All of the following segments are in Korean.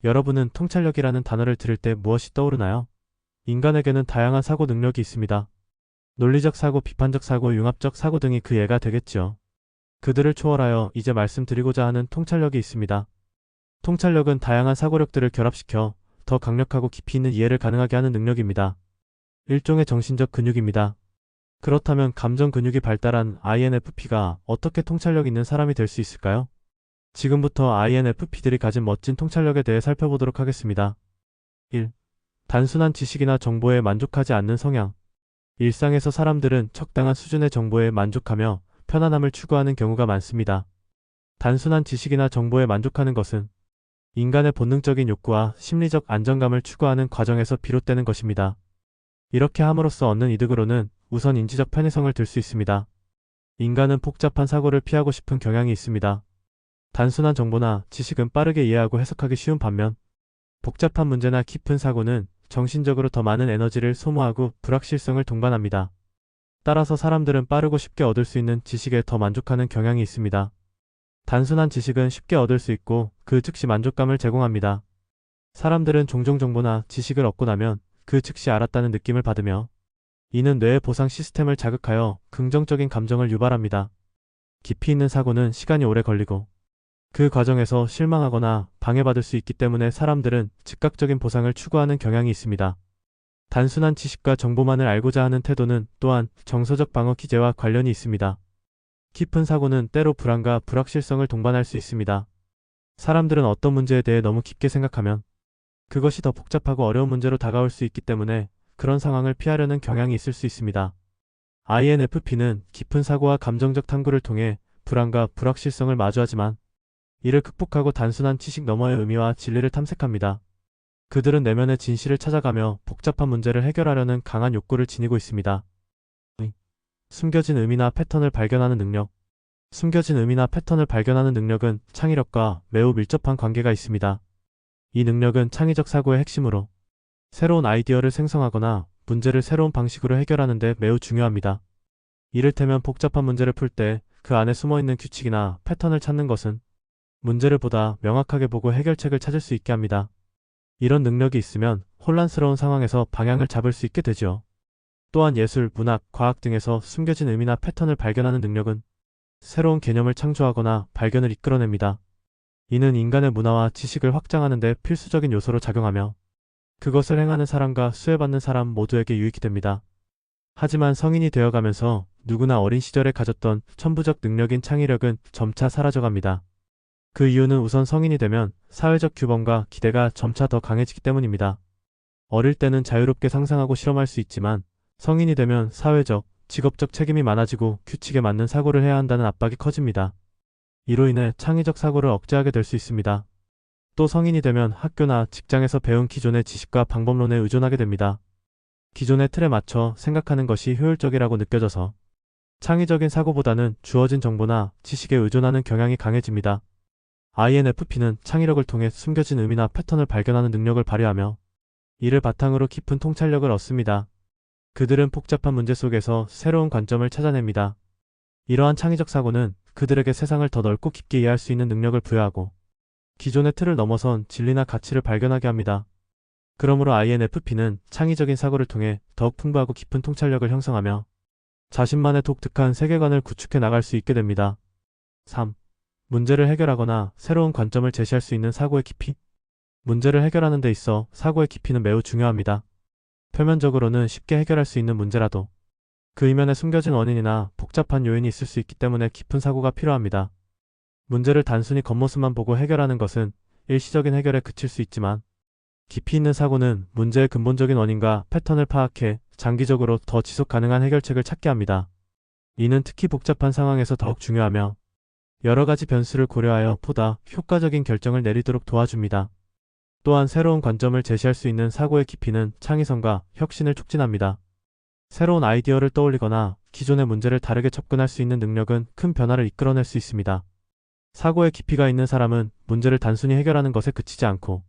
여러분은 통찰력이라는 단어를 들을 때 무엇이 떠오르나요? 인간에게는 다양한 사고 능력이 있습니다. 논리적 사고, 비판적 사고, 융합적 사고 등이 그 예가 되겠지요. 그들을 초월하여 이제 말씀드리고자 하는 통찰력이 있습니다. 통찰력은 다양한 사고력들을 결합시켜 더 강력하고 깊이 있는 이해를 가능하게 하는 능력입니다. 일종의 정신적 근육입니다. 그렇다면 감정 근육이 발달한 INFP가 어떻게 통찰력 있는 사람이 될 수 있을까요? 지금부터 INFP들이 가진 멋진 통찰력에 대해 살펴보도록 하겠습니다. 1. 단순한 지식이나 정보에 만족하지 않는 성향. 일상에서 사람들은 적당한 수준의 정보에 만족하며 편안함을 추구하는 경우가 많습니다. 단순한 지식이나 정보에 만족하는 것은 인간의 본능적인 욕구와 심리적 안정감을 추구하는 과정에서 비롯되는 것입니다. 이렇게 함으로써 얻는 이득으로는 우선 인지적 편의성을 들 수 있습니다. 인간은 복잡한 사고를 피하고 싶은 경향이 있습니다. 단순한 정보나 지식은 빠르게 이해하고 해석하기 쉬운 반면 복잡한 문제나 깊은 사고는 정신적으로 더 많은 에너지를 소모하고 불확실성을 동반합니다. 따라서 사람들은 빠르고 쉽게 얻을 수 있는 지식에 더 만족하는 경향이 있습니다. 단순한 지식은 쉽게 얻을 수 있고 그 즉시 만족감을 제공합니다. 사람들은 종종 정보나 지식을 얻고 나면 그 즉시 알았다는 느낌을 받으며 이는 뇌의 보상 시스템을 자극하여 긍정적인 감정을 유발합니다. 깊이 있는 사고는 시간이 오래 걸리고 그 과정에서 실망하거나 방해받을 수 있기 때문에 사람들은 즉각적인 보상을 추구하는 경향이 있습니다. 단순한 지식과 정보만을 알고자 하는 태도는 또한 정서적 방어 기제와 관련이 있습니다. 깊은 사고는 때로 불안과 불확실성을 동반할 수 있습니다. 사람들은 어떤 문제에 대해 너무 깊게 생각하면 그것이 더 복잡하고 어려운 문제로 다가올 수 있기 때문에 그런 상황을 피하려는 경향이 있을 수 있습니다. INFP는 깊은 사고와 감정적 탐구를 통해 불안과 불확실성을 마주하지만 이를 극복하고 단순한 지식 너머의 의미와 진리를 탐색합니다. 그들은 내면의 진실을 찾아가며 복잡한 문제를 해결하려는 강한 욕구를 지니고 있습니다. 숨겨진 의미나 패턴을 발견하는 능력. 숨겨진 의미나 패턴을 발견하는 능력은 창의력과 매우 밀접한 관계가 있습니다. 이 능력은 창의적 사고의 핵심으로 새로운 아이디어를 생성하거나 문제를 새로운 방식으로 해결하는 데 매우 중요합니다. 이를테면 복잡한 문제를 풀 때 그 안에 숨어있는 규칙이나 패턴을 찾는 것은 문제를 보다 명확하게 보고 해결책을 찾을 수 있게 합니다. 이런 능력이 있으면 혼란스러운 상황에서 방향을 잡을 수 있게 되죠. 또한 예술, 문학, 과학 등에서 숨겨진 의미나 패턴을 발견하는 능력은 새로운 개념을 창조하거나 발견을 이끌어냅니다. 이는 인간의 문화와 지식을 확장하는 데 필수적인 요소로 작용하며 그것을 행하는 사람과 수혜받는 사람 모두에게 유익이 됩니다. 하지만 성인이 되어가면서 누구나 어린 시절에 가졌던 천부적 능력인 창의력은 점차 사라져갑니다. 그 이유는 우선 성인이 되면 사회적 규범과 기대가 점차 더 강해지기 때문입니다. 어릴 때는 자유롭게 상상하고 실험할 수 있지만 성인이 되면 사회적, 직업적 책임이 많아지고 규칙에 맞는 사고를 해야 한다는 압박이 커집니다. 이로 인해 창의적 사고를 억제하게 될 수 있습니다. 또 성인이 되면 학교나 직장에서 배운 기존의 지식과 방법론에 의존하게 됩니다. 기존의 틀에 맞춰 생각하는 것이 효율적이라고 느껴져서 창의적인 사고보다는 주어진 정보나 지식에 의존하는 경향이 강해집니다. INFP는 창의력을 통해 숨겨진 의미나 패턴을 발견하는 능력을 발휘하며 이를 바탕으로 깊은 통찰력을 얻습니다. 그들은 복잡한 문제 속에서 새로운 관점을 찾아냅니다. 이러한 창의적 사고는 그들에게 세상을 더 넓고 깊게 이해할 수 있는 능력을 부여하고 기존의 틀을 넘어선 진리나 가치를 발견하게 합니다. 그러므로 INFP는 창의적인 사고를 통해 더욱 풍부하고 깊은 통찰력을 형성하며 자신만의 독특한 세계관을 구축해 나갈 수 있게 됩니다. 3. 문제를 해결하거나 새로운 관점을 제시할 수 있는 사고의 깊이. 문제를 해결하는 데 있어 사고의 깊이는 매우 중요합니다. 표면적으로는 쉽게 해결할 수 있는 문제라도 그 이면에 숨겨진 원인이나 복잡한 요인이 있을 수 있기 때문에 깊은 사고가 필요합니다. 문제를 단순히 겉모습만 보고 해결하는 것은 일시적인 해결에 그칠 수 있지만 깊이 있는 사고는 문제의 근본적인 원인과 패턴을 파악해 장기적으로 더 지속 가능한 해결책을 찾게 합니다. 이는 특히 복잡한 상황에서 더욱 중요하며 여러 가지 변수를 고려하여 보다 효과적인 결정을 내리도록 도와줍니다. 또한 새로운 관점을 제시할 수 있는 사고의 깊이는 창의성과 혁신을 촉진합니다. 새로운 아이디어를 떠올리거나 기존의 문제를 다르게 접근할 수 있는 능력은 큰 변화를 이끌어낼 수 있습니다. 사고의 깊이가 있는 사람은 문제를 단순히 해결하는 것에 그치지 않고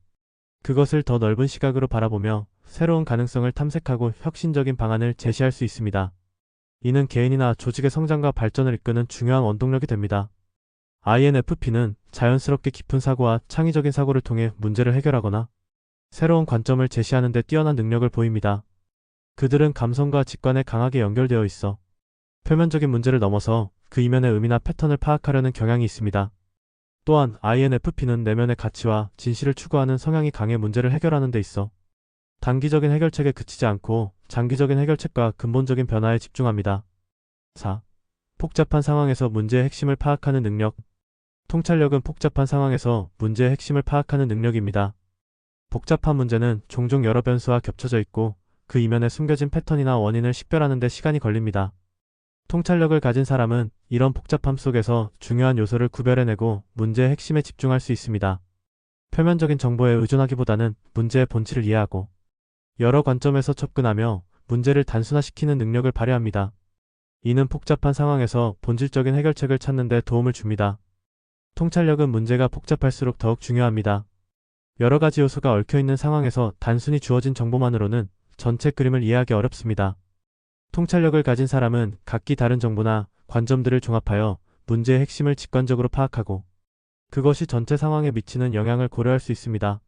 그것을 더 넓은 시각으로 바라보며 새로운 가능성을 탐색하고 혁신적인 방안을 제시할 수 있습니다. 이는 개인이나 조직의 성장과 발전을 이끄는 중요한 원동력이 됩니다. INFP는 자연스럽게 깊은 사고와 창의적인 사고를 통해 문제를 해결하거나 새로운 관점을 제시하는 데 뛰어난 능력을 보입니다. 그들은 감성과 직관에 강하게 연결되어 있어 표면적인 문제를 넘어서 그 이면의 의미나 패턴을 파악하려는 경향이 있습니다. 또한 INFP는 내면의 가치와 진실을 추구하는 성향이 강해 문제를 해결하는 데 있어 단기적인 해결책에 그치지 않고 장기적인 해결책과 근본적인 변화에 집중합니다. 4. 복잡한 상황에서 문제의 핵심을 파악하는 능력. 통찰력은 복잡한 상황에서 문제의 핵심을 파악하는 능력입니다. 복잡한 문제는 종종 여러 변수와 겹쳐져 있고 그 이면에 숨겨진 패턴이나 원인을 식별하는 데 시간이 걸립니다. 통찰력을 가진 사람은 이런 복잡함 속에서 중요한 요소를 구별해내고 문제의 핵심에 집중할 수 있습니다. 표면적인 정보에 의존하기보다는 문제의 본질을 이해하고 여러 관점에서 접근하며 문제를 단순화시키는 능력을 발휘합니다. 이는 복잡한 상황에서 본질적인 해결책을 찾는 데 도움을 줍니다. 통찰력은 문제가 복잡할수록 더욱 중요합니다. 여러 가지 요소가 얽혀있는 상황에서 단순히 주어진 정보만으로는 전체 그림을 이해하기 어렵습니다. 통찰력을 가진 사람은 각기 다른 정보나 관점들을 종합하여 문제의 핵심을 직관적으로 파악하고 그것이 전체 상황에 미치는 영향을 고려할 수 있습니다.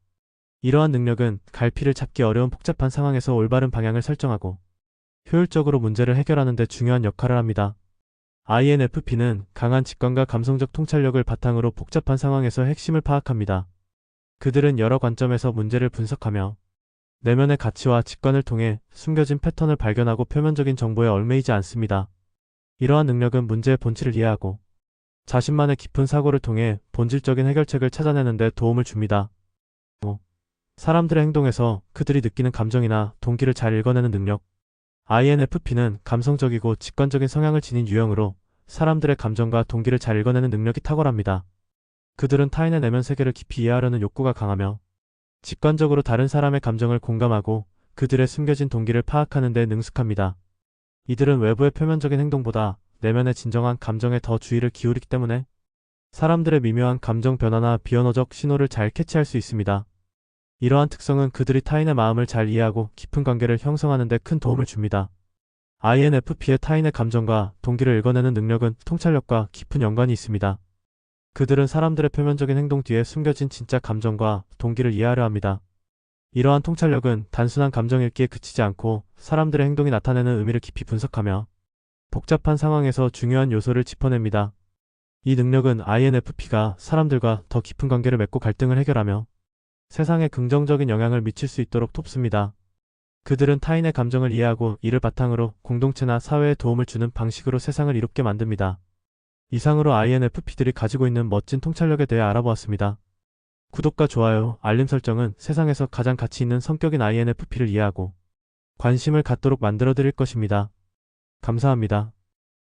이러한 능력은 갈피를 잡기 어려운 복잡한 상황에서 올바른 방향을 설정하고 효율적으로 문제를 해결하는 데 중요한 역할을 합니다. INFP는 강한 직관과 감성적 통찰력을 바탕으로 복잡한 상황에서 핵심을 파악합니다. 그들은 여러 관점에서 문제를 분석하며 내면의 가치와 직관을 통해 숨겨진 패턴을 발견하고 표면적인 정보에 얽매이지 않습니다. 이러한 능력은 문제의 본질을 이해하고 자신만의 깊은 사고를 통해 본질적인 해결책을 찾아내는 데 도움을 줍니다. 5. 사람들의 행동에서 그들이 느끼는 감정이나 동기를 잘 읽어내는 능력. INFP는 감성적이고 직관적인 성향을 지닌 유형으로 사람들의 감정과 동기를 잘 읽어내는 능력이 탁월합니다. 그들은 타인의 내면 세계를 깊이 이해하려는 욕구가 강하며 직관적으로 다른 사람의 감정을 공감하고 그들의 숨겨진 동기를 파악하는 데 능숙합니다. 이들은 외부의 표면적인 행동보다 내면의 진정한 감정에 더 주의를 기울이기 때문에 사람들의 미묘한 감정 변화나 비언어적 신호를 잘 캐치할 수 있습니다. 이러한 특성은 그들이 타인의 마음을 잘 이해하고 깊은 관계를 형성하는 데 큰 도움을 줍니다. INFP의 타인의 감정과 동기를 읽어내는 능력은 통찰력과 깊은 연관이 있습니다. 그들은 사람들의 표면적인 행동 뒤에 숨겨진 진짜 감정과 동기를 이해하려 합니다. 이러한 통찰력은 단순한 감정 읽기에 그치지 않고 사람들의 행동이 나타내는 의미를 깊이 분석하며 복잡한 상황에서 중요한 요소를 짚어냅니다. 이 능력은 INFP가 사람들과 더 깊은 관계를 맺고 갈등을 해결하며 세상에 긍정적인 영향을 미칠 수 있도록 돕습니다. 그들은 타인의 감정을 이해하고 이를 바탕으로 공동체나 사회에 도움을 주는 방식으로 세상을 이롭게 만듭니다. 이상으로 INFP들이 가지고 있는 멋진 통찰력에 대해 알아보았습니다. 구독과 좋아요, 알림 설정은 세상에서 가장 가치 있는 성격인 INFP를 이해하고 관심을 갖도록 만들어드릴 것입니다. 감사합니다.